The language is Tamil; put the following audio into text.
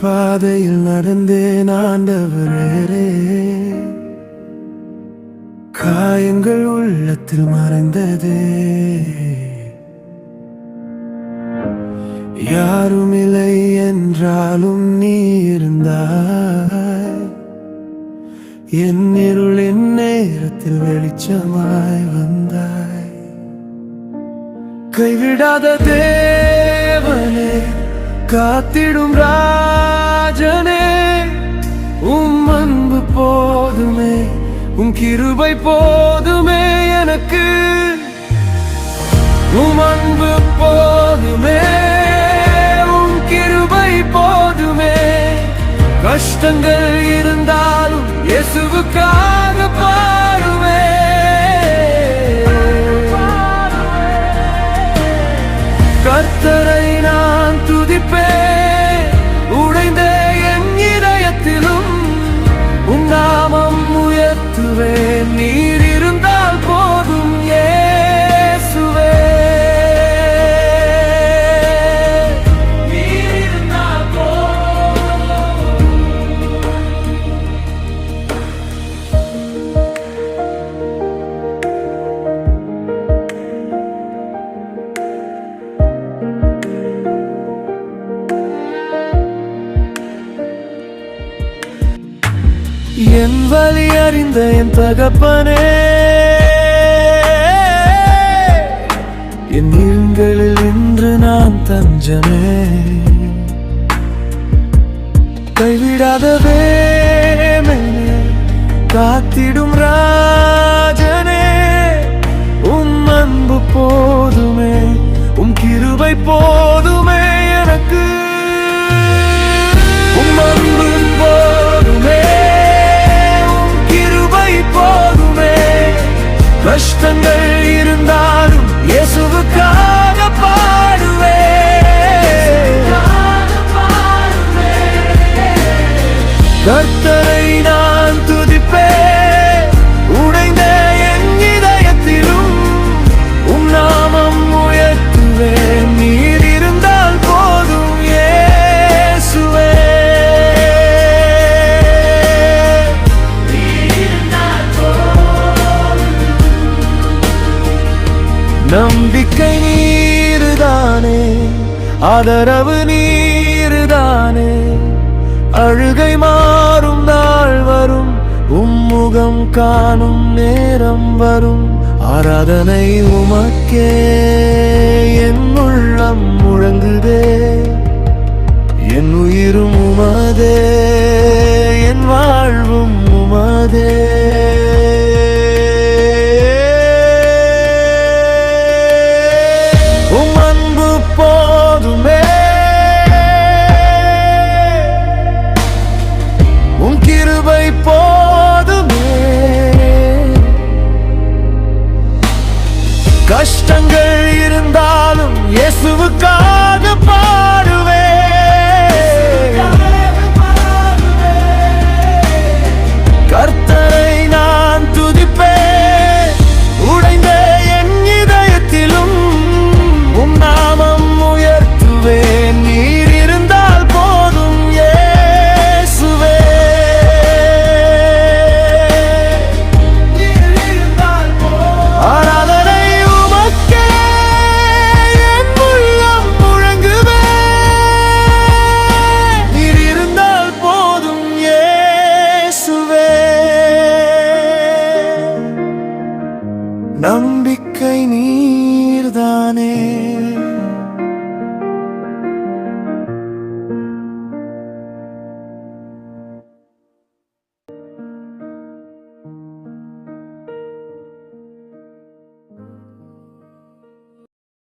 பாதையில் நடந்தேன் ஆண்டவரே, காயங்கள் உள்ளத்தில் மறைந்ததே. யாரும் இல்லை என்றாலும் நீ இருந்தாய், என் இருளின் நேரத்தில் வெளிச்சமாய் வந்தாய். கைவிடாத தேவனே, காத்திடும் ராஜனே, உம் அன்பு போதுமே, உம் கிருபை போதுமே எனக்கு. உம் அன்பு போதுமே, உம் கிருபை போதுமே. கஷ்டங்கள் இருந்தாலும் இயேசுவுக்காக பாடுவே. கர்த்தரை நான் துதிப்பேன், உடைந்த என் இதயத்திலும் உம் நாமம் உயர்த்துவேன். நீர் இருந்தால் போதும் இயேசுவே. நீர் இருந்தால் போதும். என் வலி அறிந்த என் தகப்பனே, என் இருங்களில் இன்று நான் தஞ்சமே. கைவிடாத வேமனே, காத்திடும் ராஜனே, உம் அன்பு போதுமே, உம் கிருபை போதுமே எனக்கு. உம் அன்பு போதுமே, கஷ்டங்கள் இருந்தாலும் இயேசுவுக்காக பாடுவே. கர்த்தரை நான் துதிப்பேன், உடைந்த என் இதயத்திலும் உம் நாமம் உயர்த்துவேன். நீர் இருந்தால் போதும் இயேசுவே. நம்பிக்கை நீருதானே, ஆதரவு நீருதானே. அழுகை மாறும் நாள் வரும், உம்முகம் காணும் நேரம் வரும். ஆராதனை உமக்கே என் உள்ளம் முழங்குதே. என் உயிரும் உமதே, என் வாழ்வும் உமதே. போதுமே, உம் கிருபை போதுமே. கஷ்டங்கள் இருந்தாலும் இயேசுவுக்காக பாடுவே. கர்த்தரை நான் துதிப்பேன், உடைந்த என் இதயத்திலும் உம் நாமம் உயர்த்துவேன். நீர் இருந்தால் போதும் இயேசுவே. ஆராதனை உமக்கே என் உள்ளம் முழங்குவே. நீர் இருந்தால் போதும் இயேசுவே. நம்பிக்கை